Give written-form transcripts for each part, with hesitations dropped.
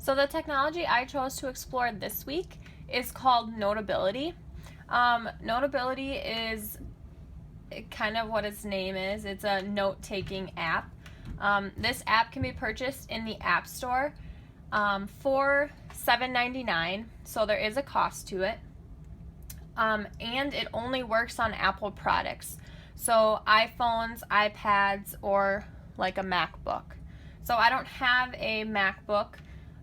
So the technology I chose to explore this week is called Notability. Notability is kind of what its name is. It's a note-taking app. This app can be purchased in the App Store for $7.99, so there is a cost to it. And it only works on Apple products, so iPhones, iPads, or like a MacBook. So I don't have a MacBook,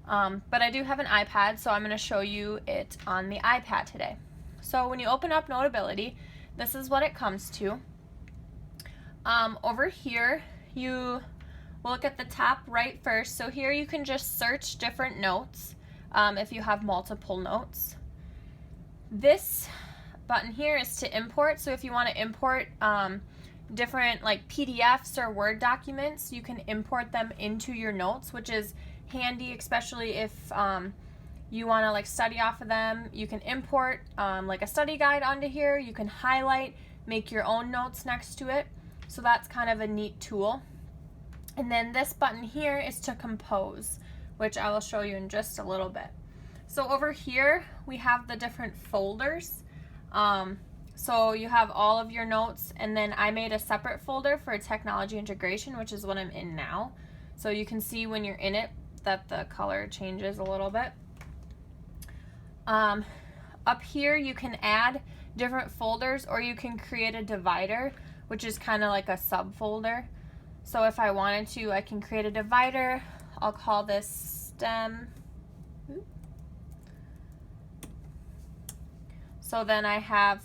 but I do have an iPad, so I'm going to show you it on the iPad today. So when you open up Notability, this is what it comes to. Over here, you will look at the top right first. So here you can just search different notes if you have multiple notes. This button here is to import. So if you want to import different like PDFs or Word documents, you can import them into your notes, which is handy, especially if you want to like study off of them. You can import like a study guide onto here. You can highlight, make your own notes next to it. So that's kind of a neat tool. And then this button here is to compose, which I will show you in just a little bit. So over here we have the different folders. So you have all of your notes, and then I made a separate folder for technology integration, which is what I'm in now. So you can see when you're in it that the color changes a little bit. Up here you can add different folders, or you can create a divider, which is kind of like a subfolder. So if I wanted to, I can create a divider. I'll call this STEM. So then I have,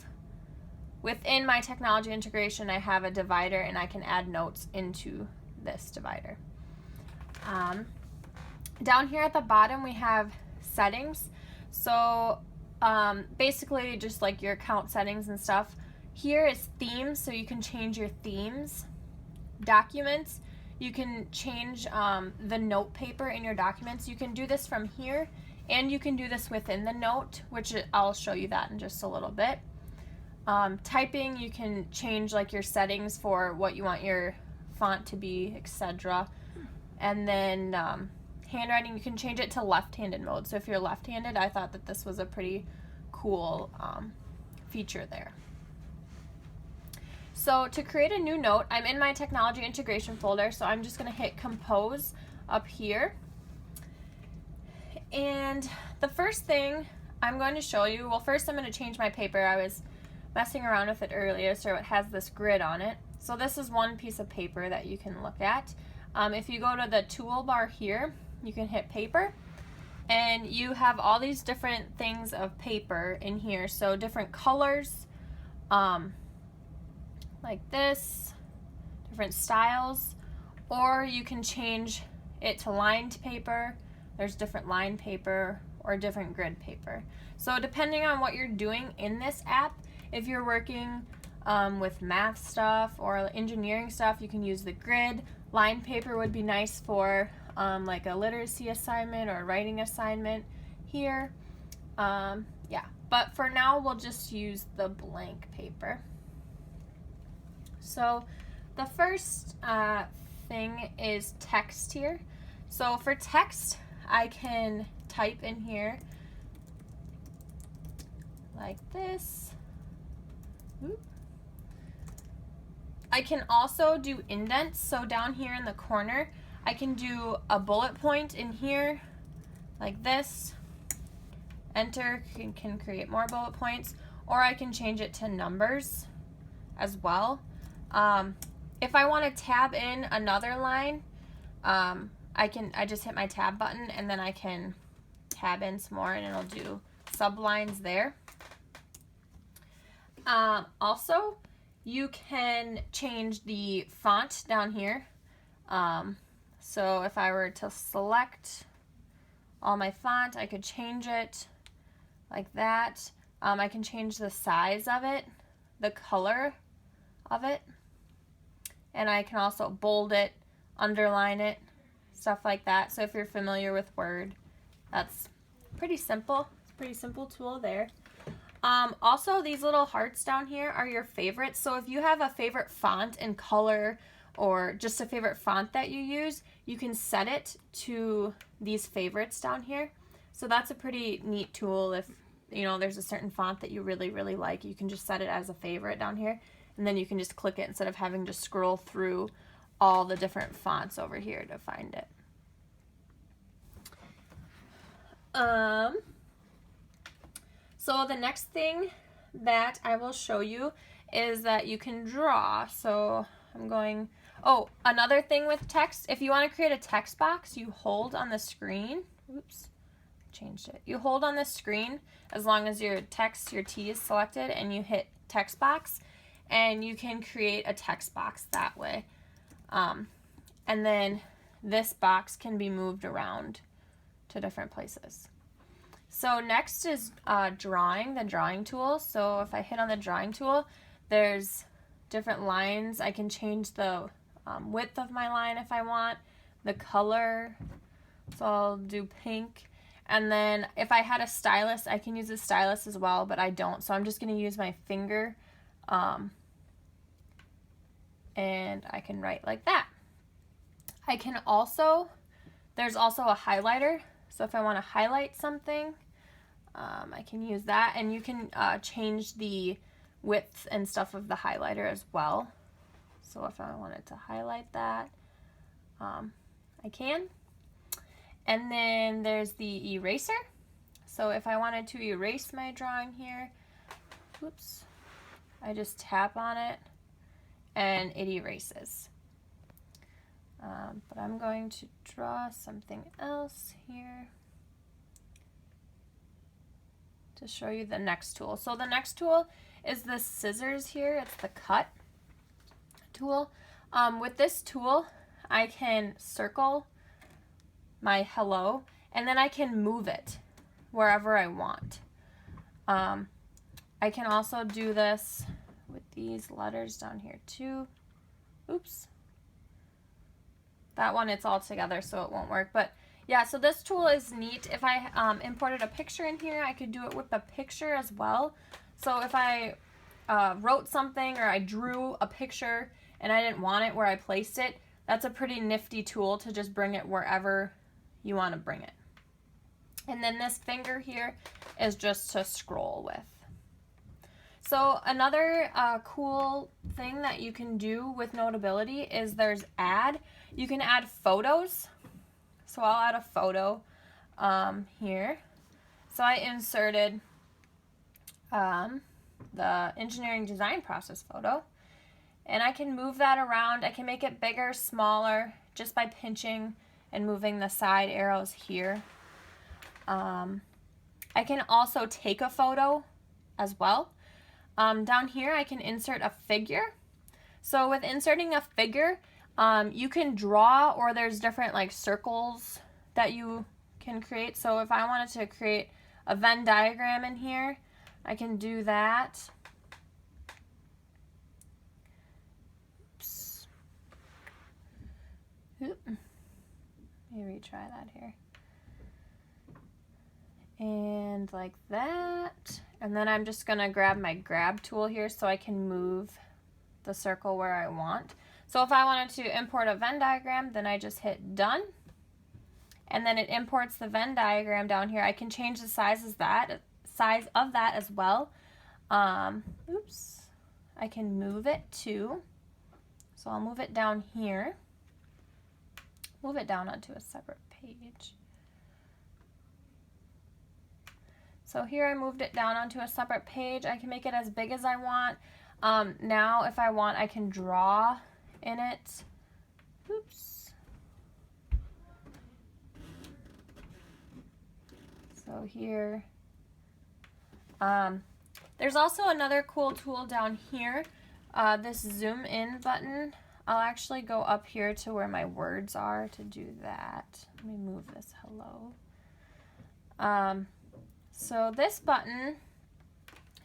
within my technology integration, I have a divider, and I can add notes into this divider. Down here at the bottom we have settings. So basically just like your account settings and stuff. Here is themes, so you can change your themes. Documents, you can change the note paper in your documents. You can do this from here, and you can do this within the note, which I'll show you that in just a little bit. Typing, you can change like your settings for what you want your font to be, etc. And then handwriting, you can change it to left-handed mode. So if you're left-handed, I thought that this was a pretty cool feature there. So to create a new note, I'm in my technology integration folder, so I'm just going to hit compose up here. And the first thing I'm going to show you, well, first I'm going to change my paper. I was messing around with it earlier, so it has this grid on it. So this is one piece of paper that you can look at. If you go to the toolbar here, you can hit paper, and you have all these different things of paper in here. So different colors, like this, different styles, or you can change it to lined paper. There's different lined paper or different grid paper. So depending on what you're doing in this app, if you're working with math stuff or engineering stuff, you can use the grid. Lined paper would be nice for like a literacy assignment or a writing assignment here. Yeah, but for now we'll just use the blank paper. So the first thing is text here. So for text, I can type in here like this. I can also do indents. So down here in the corner, I can do a bullet point in here like this. Enter can create more bullet points, or I can change it to numbers as well. If I want to tab in another line, I just hit my tab button, and then I can tab in some more, and it'll do sublines there. Also, you can change the font down here. So if I were to select all my font, I could change it like that. I can change the size of it, the color of it, and I can also bold it, underline it, stuff like that. So if you're familiar with Word, that's pretty simple. It's a pretty simple tool there. Also, these little hearts down here are your favorites. So if you have a favorite font and color or just a favorite font that you use, you can set it to these favorites down here. So that's a pretty neat tool. If you know there's a certain font that you really, really like, you can just set it as a favorite down here, and then you can just click it instead of having to scroll through all the different fonts over here to find it. So the next thing that I will show you is that you can draw. So I'm going, oh, another thing with text, if you want to create a text box, you hold on the screen. Oops, changed it. You hold on the screen as long as your text, your T is selected, and you hit text box, and you can create a text box that way. And then this box can be moved around to different places. So next is drawing, the drawing tool. So if I hit on the drawing tool, there's different lines. I can change the width of my line if I want, the color, so I'll do pink. And then if I had a stylus, I can use a stylus as well, but I don't, so I'm just going to use my finger, and I can write like that. I can also, there's also a highlighter, so if I want to highlight something, I can use that, and you can change the width and stuff of the highlighter as well. So if I wanted to highlight that, I can. And then there's the eraser. So if I wanted to erase my drawing here, whoops, I just tap on it and it erases. But I'm going to draw something else here to show you the next tool. So the next tool is the scissors here. It's the cut tool. With this tool, I can circle my hello, and then I can move it wherever I want. I can also do this with these letters down here too. Oops. That one, it's all together, so it won't work. But yeah, so this tool is neat. If I imported a picture in here, I could do it with the picture as well. So if I wrote something or I drew a picture and I didn't want it where I placed it, that's a pretty nifty tool to just bring it wherever you want to bring it. And then this finger here is just to scroll with. So another cool thing that you can do with Notability is there's add. You can add photos. So I'll add a photo here. So I inserted the engineering design process photo, and I can move that around. I can make it bigger, smaller, just by pinching and moving the side arrows here. I can also take a photo as well. Down here I can insert a figure. So with inserting a figure, you can draw, or there's different like circles that you can create. So if I wanted to create a Venn diagram in here, I can do that. Oops. Oop. Let me retry that here. And like that. And then I'm just gonna grab my grab tool here so I can move the circle where I want. So if I wanted to import a Venn diagram, then I just hit done. And then it imports the Venn diagram down here. I can change the size of that as well. Oops. I can move it too. So I'll move it down here. Move it down onto a separate page. So here I moved it down onto a separate page. I can make it as big as I want. Now if I want, I can draw in it. Oops. So here. There's also another cool tool down here, this zoom in button. I'll actually go up here to where my words are to do that. Let me move this hello. So this button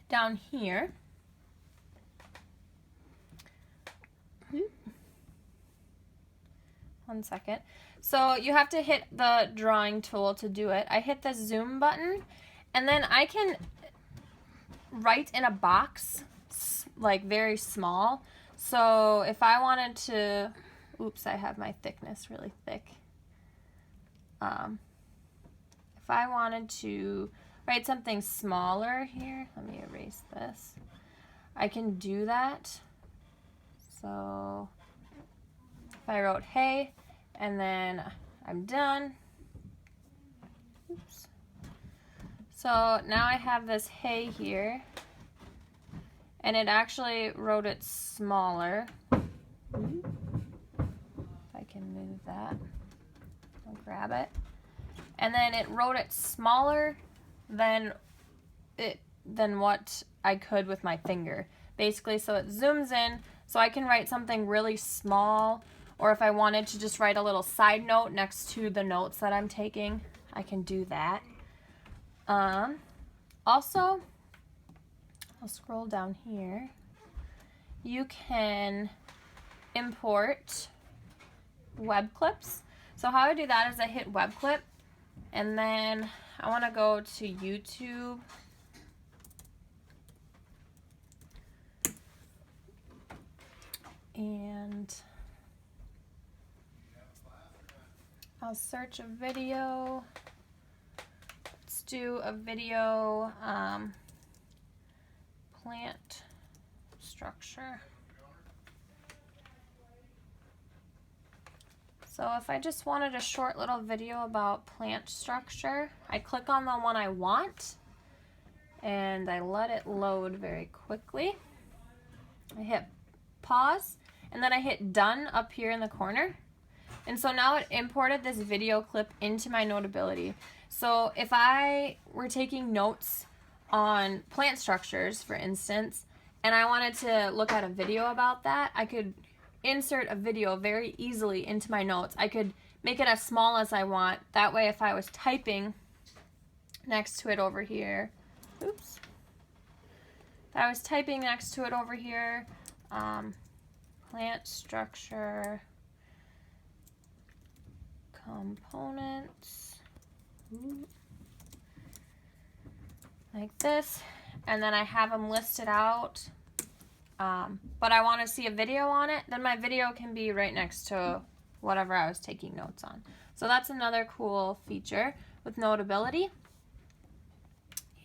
down here, one second. So you have to hit the drawing tool to do it. I hit the zoom button, and then I can write in a box, like very small. So if I wanted to, oops, I have my thickness really thick. If I wanted to write something smaller here, let me erase this. I can do that. So if I wrote hey, and then I'm done. Oops. So now I have this hey here, and it actually wrote it smaller. If I can move that, I'll grab it. And then it wrote it smaller than what I could with my finger. Basically, so it zooms in, so I can write something really small, or if I wanted to just write a little side note next to the notes that I'm taking, I can do that. Also, I'll scroll down here. You can import web clips. So how I do that is I hit web clip, and then I want to go to YouTube. And I'll search a video. Let's do a video, plant structure. So if I just wanted a short little video about plant structure, I click on the one I want and I let it load very quickly. I hit pause and then I hit done up here in the corner. And so now it imported this video clip into my Notability. So if I were taking notes on plant structures, for instance, and I wanted to look at a video about that, I could insert a video very easily into my notes. I could make it as small as I want. That way if I was typing next to it over here, oops. If I was typing next to it over here, plant structure, components, like this, and then I have them listed out, but I want to see a video on it, then my video can be right next to whatever I was taking notes on. So that's another cool feature with Notability.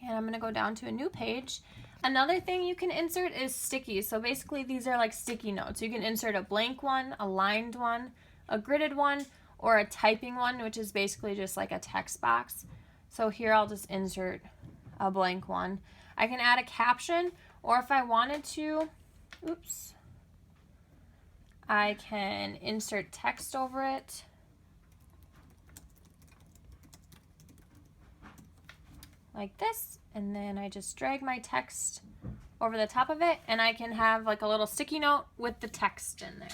And I'm going to go down to a new page. Another thing you can insert is stickies. So basically these are like sticky notes. You can insert a blank one, a lined one, a gridded one, or a typing one, which is basically just like a text box. So here I'll just insert a blank one. I can add a caption, or if I wanted to, oops, I can insert text over it. Like this, and then I just drag my text over the top of it, and I can have like a little sticky note with the text in there.